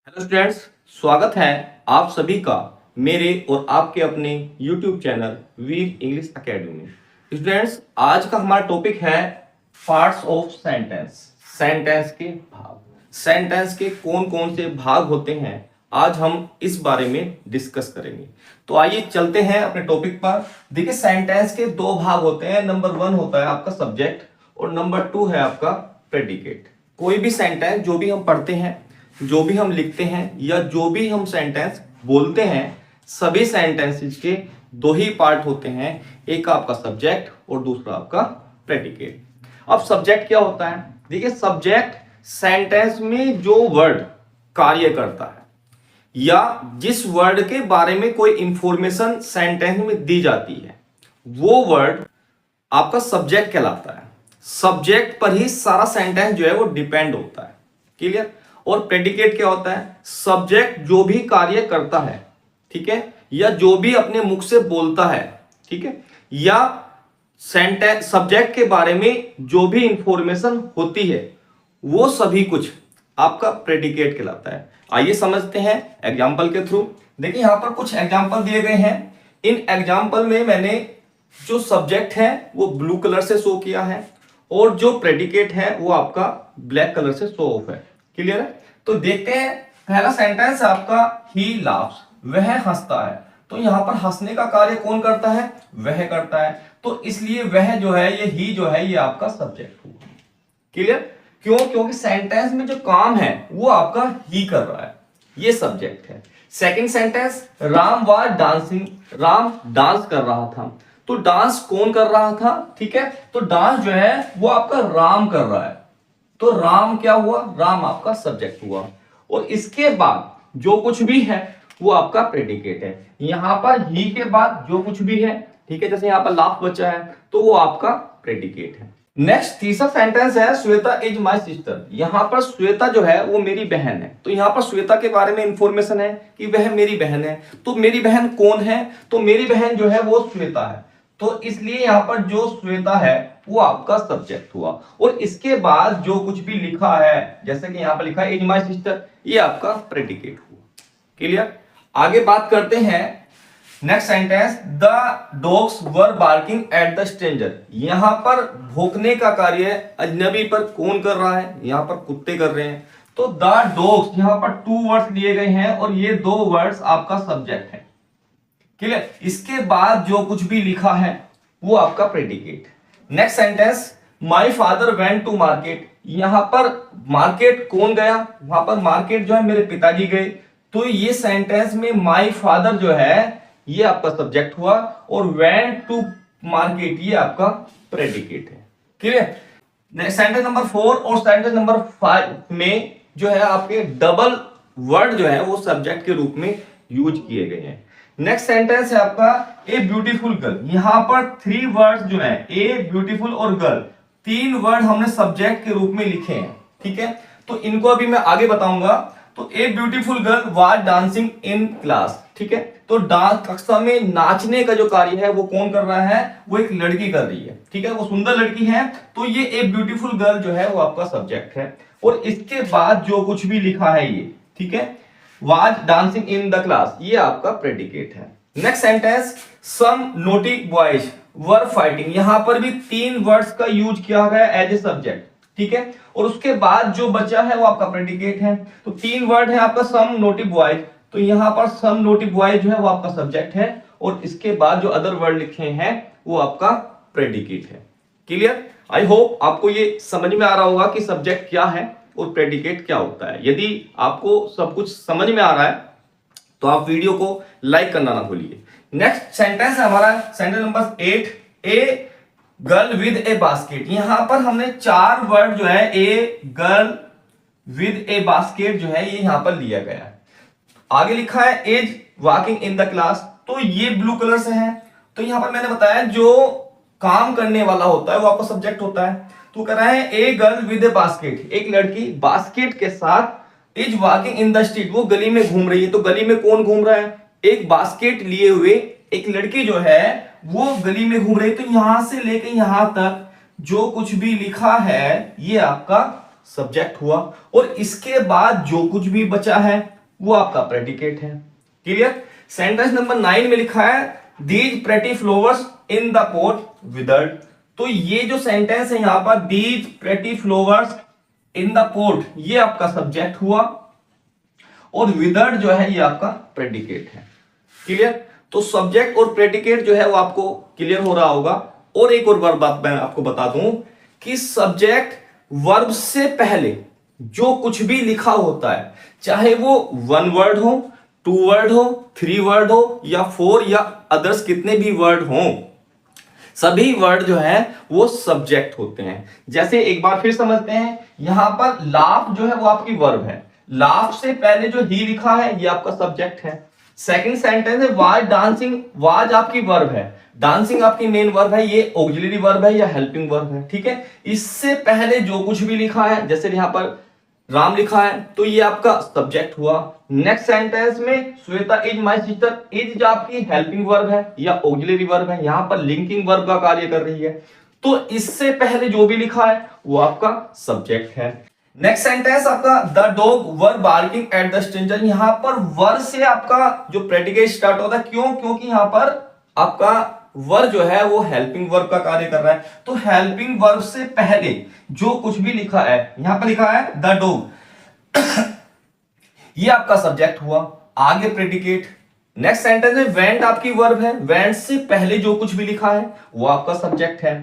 Hello students, स्वागत है आप सभी का मेरे और आपके अपने YouTube चैनल वीर इंग्लिश एकेडमी में। स्टूडेंट्स, आज का हमारा टॉपिक है पार्ट्स ऑफ सेंटेंस। सेंटेंस के भाग, सेंटेंस के कौन कौन से भाग होते हैं, आज हम इस बारे में डिस्कस करेंगे। तो आइए चलते हैं अपने टॉपिक पर। देखिए, सेंटेंस के दो भाग होते हैं। नंबर 1 होता है आपका सब्जेक्ट और नंबर 2 है आपका प्रेडिकेट। कोई भी सेंटेंस जो भी हम पढ़ते हैं, जो भी हम लिखते हैं या जो भी हम सेंटेंस बोलते हैं, सभी सेंटेंसेस के दो ही पार्ट होते हैं, एक आपका सब्जेक्ट और दूसरा आपका प्रेडिकेट। अब सब्जेक्ट क्या होता है? देखिए, सब्जेक्ट सेंटेंस में जो वर्ड कार्य करता है या जिस वर्ड के बारे में कोई इंफॉर्मेशन सेंटेंस में दी जाती है, वो वर्ड आपका सब्जेक्ट कहलाता है। सब्जेक्ट पर ही सारा सेंटेंस जो है वो डिपेंड होता है। क्लियर? और प्रेडिकेट क्या होता है? सब्जेक्ट जो भी कार्य करता है, ठीक है, या जो भी अपने मुख से बोलता है, ठीक है, या सेंटेंस सब्जेक्ट के बारे में जो भी इंफॉर्मेशन होती है, वो सभी कुछ आपका प्रेडिकेट कहलाता है। आइए समझते हैं एग्जाम्पल के थ्रू। देखिए, यहां पर कुछ एग्जाम्पल दिए गए हैं। इन एग्जाम्पल में मैंने जो सब्जेक्ट है वो ब्लू कलर से शो किया है और जो प्रेडिकेट है वो आपका ब्लैक कलर से शो ऑफ है। क्लियर है? तो देखते हैं, पहला सेंटेंस आपका ही लाफ्स, वह हंसता है। तो यहां पर हंसने का कार्य कौन करता है? वह करता है। तो इसलिए वह जो है, ये ही जो है, ये आपका सब्जेक्ट हुआ। क्लियर? क्यों? क्योंकि सेंटेंस में जो काम है वो आपका ही कर रहा है, ये सब्जेक्ट है। Second sentence, Ram was dancing, Ram dance कर रहा था। तो डांस कौन कर रहा था? ठीक है, तो डांस जो है वो आपका राम कर रहा है। तो राम क्या हुआ? राम आपका सब्जेक्ट हुआ। और इसके बाद जो कुछ भी है वो आपका प्रेडिकेट है। यहां पर ही के बाद जो कुछ भी है, ठीक है, जैसे यहां पर लाफ बचा है तो वो आपका प्रेडिकेट है। नेक्स्ट तीसरा सेंटेंस है, श्वेता इज माय सिस्टर। यहां पर श्वेता जो है वो मेरी बहन है। तो यहां पर श्वेता के बारे में इंफॉर्मेशन है कि वह मेरी बहन है। तो मेरी बहन कौन है? तो मेरी बहन जो है वो श्वेता है। तो इसलिए यहां पर जो श्वेता है वो आपका सब्जेक्ट हुआ। और इसके बाद जो कुछ भी लिखा है, जैसे कि यहां पर लिखा है इज माय सिस्टर, ये आपका प्रेडिकेट हुआ। क्लियर? आगे बात करते हैं। Next sentence, the dogs were barking at the stranger. यहां पर भौंकने का कार्य अजनबी पर कौन कर रहा है? यहां पर कुत्ते कर रहे हैं। तो द डॉग्स, यहां पर 2 वर्ड्स लिए गए हैं और ये 2 वर्ड्स आपका सब्जेक्ट है। क्लियर? इसके बाद जो कुछ भी लिखा है वो आपका predicate. Next sentence, my father went to market. यहां पर मार्केट कौन गया? वहां पर मार्केट जो है मेरे पिताजी गए। तो ये सेंटेंस में माय फादर जो है ये आपका सब्जेक्ट हुआ और वेंट टू मार्केट ये आपका प्रेडिकेट है। क्लियर? सेंटेंस नंबर 4 और सेंटेंस नंबर 5 में जो है आपके डबल वर्ड जो है वो सब्जेक्ट के रूप में यूज किए गए हैं। नेक्स्ट सेंटेंस है आपका ए ब्यूटीफुल गर्ल। यहां पर 3 वर्ड्स जो है, ए ब्यूटीफुल और गर्ल, 3 वर्ड हमने सब्जेक्ट के रूप में लिखे हैं। ठीक है, तो इनको अभी मैं आगे बताऊंगा। तो a beautiful girl was dancing in class. ठीक है, तो डांस कक्षा में नाचने का जो कार्य है वो कौन कर रहा है? वो एक लड़की कर रही है। ठीक है, वो सुंदर लड़की है। तो ये ए ब्यूटीफुल गर्ल जो है वो आपका सब्जेक्ट है। और इसके बाद जो कुछ भी लिखा है ये, ठीक है, was dancing in the class, ये आपका प्रेडिकेट है। Next sentence, some naughty boys were fighting. यहां पर भी 3 वर्ड्स का यूज किया गया एज ए सब्जेक्ट। ठीक है, और उसके बाद जो बचा है वो आपका प्रेडिकेट है। तो 3 वर्ड है आपका सम नोटी बॉयज। तो यहां पर सम नोटी बॉयज जो है वो आपका सब्जेक्ट है और इसके बाद जो अदर वर्ड लिखे हैं वो आपका प्रेडिकेट है। क्लियर? आई होप आपको ये समझ में आ रहा होगा कि सब्जेक्ट क्या है और प्रेडिकेट क्या होता है। यदि आपको सब कुछ समझ में आ रहा है तो आप वीडियो को लाइक करना ना भूलिए। नेक्स्ट सेंटेंस है हमारा sentence number 8, a girl with A basket. यहां पर हमने 4 वर्ड जो है a girl with A basket जो है ये यहां पर लिया गया है। आगे लिखा है is walking in the class. तो ये ब्लू कलर से है। तो यहां पर मैंने बताया जो काम करने वाला होता है वो आपका सब्जेक्ट होता है। तो कह रहा है a girl with A basket, एक लड़की बास्केट के साथ is walking in the street, वो गली में घूम रही है। तो गली में कौन घूम रहा है? एक बास्केट लिए हुए एक लड़की जो है वो गली में घूम रही है। तो यहां से लेकर यहां तक जो कुछ भी लिखा है ये आपका सब्जेक्ट हुआ। और इसके बाद जो कुछ भी बचा है वो आपका प्रेडिकेट है। क्लियर। सेंटेंस नंबर 9 में लिखा है these pretty flowers in the pot withered. तो ये जो सेंटेंस है यहां पर these pretty flowers in the pot, ये आपका सब्जेक्ट हुआ और विदर्ड जो है ये आपका प्रेडिकेट है। क्लियर। तो सब्जेक्ट और प्रेडिकेट जो है वो आपको क्लियर हो रहा होगा। और एक और बात मैं आपको बता दूं कि सब्जेक्ट वर्ब से पहले जो कुछ भी लिखा होता है, चाहे वो 1 वर्ड हो, 2 वर्ड हो, 3 वर्ड हो या 4 या अदर्स कितने भी वर्ड हो, सभी वर्ड जो है वो सब्जेक्ट होते हैं। जैसे एक बार फिर समझते हैं, यहां पर लाफ जो है वो आपकी वर्ब है, लाफ से पहले जो ही लिखा है ये आपका सब्जेक्ट है। सेकंड सेंटेंस है वाज डांसिंग, वाज आपकी वर्ब है, डांसिंग आपकी मेन वर्ब है, ये ऑक्सिलरी वर्ब है या हेल्पिंग वर्ब है। ठीक है। इससे पहले जो कुछ भी लिखा है, जैसे यहां पर राम लिखा है तो ये आपका सब्जेक्ट हुआ। नेक्स्ट सेंटेंस में Shweta is my sister, is आपकी हेल्पिंग वर्ब है या ऑक्सिलरी वर्ब है, यहां पर लिंकिंग वर्ब का कार्य कर रही है। तो इससे पहले जो भी लिखा है वो आपका सब्जेक्ट है। नेक्स्ट सेंटेंस आपका the dog were barking at the stranger, यहां पर वर से आपका जो प्रेडिकेट स्टार्ट होता है, क्यों? क्योंकि यहां पर आपका वर्ब जो है वो हेल्पिंग वर्ब का कार्य कर रहा है। तो हेल्पिंग वर्ब से पहले जो कुछ भी लिखा है, यहां पर लिखा है द डॉग, ये आपका सब्जेक्ट हुआ, आगे प्रेडिकेट। नेक्स्ट सेंटेंस में वेंट आपकी वर्ब है, वेंट से पहले जो कुछ भी लिखा है वो आपका सब्जेक्ट है।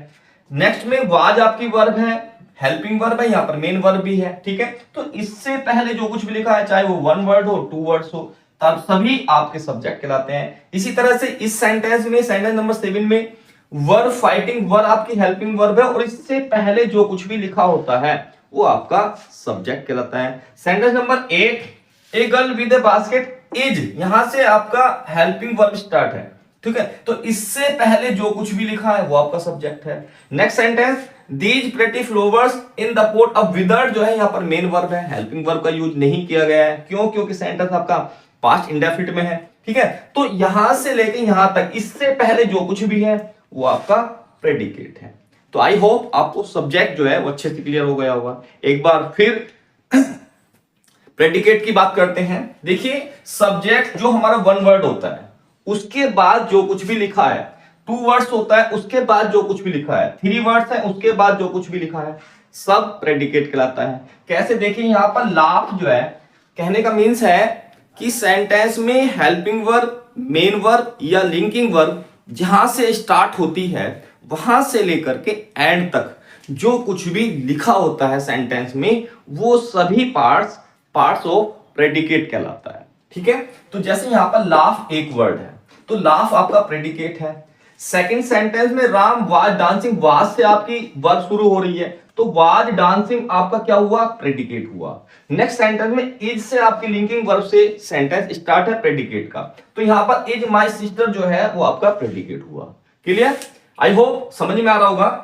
नेक्स्ट में वाज आपकी वर्ब है, हेल्पिंग वर्ब है, यहां पर मेन वर्ब भी है। ठीक है। तो इससे पहले जो कुछ भी लिखा है, चाहे वो 1 वर्ड हो, 2 वर्ड्स हो, तब सभी आपके सब्जेक्ट कहलाते हैं। इसी तरह से इस सेंटेंस में, सेंटेंस नंबर 7 में वर्ब फाइटिंग, वर्ब आपकी हेल्पिंग वर्ब है और इससे पहले जो कुछ भी लिखा होता है वो आपका सब्जेक्ट कहलाता है। Sentence number 8 a girl with A basket is, यहां से आपका हेल्पिंग वर्ब स्टार्ट है। ठीक है। तो इससे पहले जो कुछ भी लिखा है वो आपका सब्जेक्ट है। Next sentence these pretty flowers in the pot, अब विदर्ड जो है यहां पर मेन वर्ब है, हेल्पिंग वर्ब का यूज नहीं किया गया है। क्यों? क्योंकि सेंटेंस आपका पास्ट इंडेफिनिट में है। ठीक है। तो यहां से लेके यहां तक, इससे पहले जो कुछ भी है वो आपका प्रेडिकेट है। तो आई होप आपको सब्जेक्ट जो है वो अच्छे से क्लियर हो गया होगा। एक बार फिर प्रेडिकेट की बात करते हैं। देखिए सब्जेक्ट जो हमारा 1 वर्ड होता है, उसके बाद जो कुछ भी लिखा है, 2 वर्ड्स होता है, उसके बाद जो कुछ भी लिखा है, 3 वर्ड्स है, उसके बाद जो कुछ भी लिखा है, सब प्रेडिकेट कहलाता है। कैसे? देखिए यहां पर लाफ जो है, कहने का मीन्स है कि सेंटेंस में हेल्पिंग वर्ब, मेन वर्ब या लिंकिंग वर्ब जहां से स्टार्ट होती है, वहां से लेकर के एंड तक जो कुछ भी लिखा होता है सेंटेंस में, वो सभी पार्ट्स ऑफ प्रेडिकेट कहलाता है। ठीक है। तो जैसे यहां पर लाफ एक वर्ड है, तो लाफ आपका प्रेडिकेट है। सेकंड सेंटेंस में राम वाज डांसिंग, वाज से आपकी वर्ब शुरू हो रही है, तो वाज डांसिंग आपका क्या हुआ? प्रेडिकेट हुआ। नेक्स्ट सेंटेंस में इज से आपकी लिंकिंग वर्ब से सेंटेंस स्टार्ट है प्रेडिकेट का, तो यहां पर इज माय सिस्टर जो है वो आपका प्रेडिकेट हुआ। क्लियर? आई होप समझ में आ रहा होगा।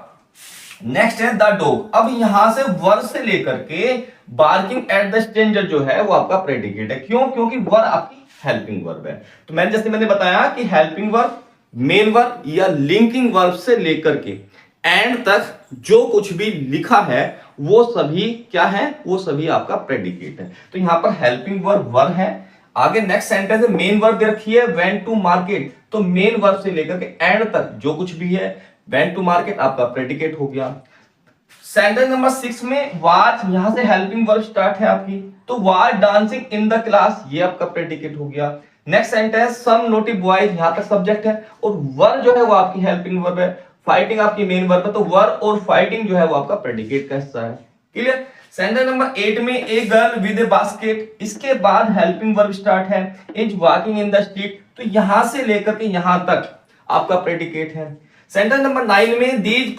नेक्स्ट है द डॉग, अब यहां से वर्ब से लेकर के बार्किंग एट द स्ट्रेंजर जो है वो आपका प्रेडिकेट है। क्यों? क्योंकि वर्ब आपकी हेल्पिंग वर्ब है। तो मैंने बताया कि हेल्पिंग वर्ब, मेन वर्ब या लिंकिंग वर्ब से लेकर के एंड तक जो कुछ भी लिखा है वो सभी क्या है? वो सभी आपका प्रेडिकेट है। तो यहां पर हेल्पिंग वर्ब है। आगे नेक्स्ट सेंटेंस है मेन वर्ब दे रखी है वेंट टू मार्केट, तो मेन वर्ब से लेकर के एंड तक जो कुछ भी है वेंट टू मार्केट आपका प्रेडिकेट हो गया। सेंटेंस नंबर 6 में वाज, यहां से हेल्पिंग वर्ब स्टार्ट है आपकी, तो was dancing in the class, ये आपका प्रेडिकेट हो गया। Next sentence some naughty boys, यहां तक सब्जेक्ट है और वर्ब जो है वो आपकी हेल्पिंग वर्ब है, फाइटिंग आपकी मेन वर्ब है, तो वर्ब और फाइटिंग जो है वो आपका प्रेडिकेट का हिस्सा है। क्लियर? सेंटेंस नंबर 8 में a girl with A basket, इसके बाद हेल्पिंग वर्ब स्टार्ट है, is walking in the street, तो यहां से लेकर के यहां तक आपका प्रेडिकेट है। सेंटेंस नंबर 9 में these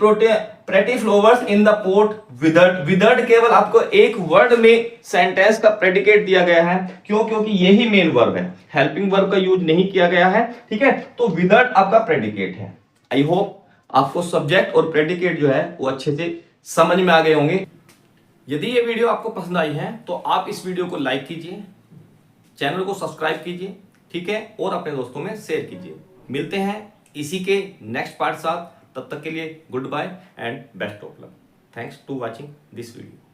pretty flowers in the port withered, withered केवल आपको एक वर्ड में सेंटेंस का प्रेडिकेट दिया गया है। क्यों? क्योंकि यही मेन वर्ब है, हेल्पिंग वर्ब का यूज नहीं किया गया है। ठीक है। तो विदर्ड आपका प्रेडिकेट है। आई होप आपको सब्जेक्ट और प्रेडिकेट जो है वो अच्छे से समझ में आ गए होंगे। यदि ये वीडियो आपको पसंद आई है तो आप इस वीडियो को लाइक कीजिए, चैनल को सब्सक्राइब कीजिए, ठीक है, और अपने दोस्तों में शेयर कीजिए। मिलते हैं इसी के नेक्स्ट पार्ट साथ, तब तक के लिए good bye and best of luck. Thanks to watching this video.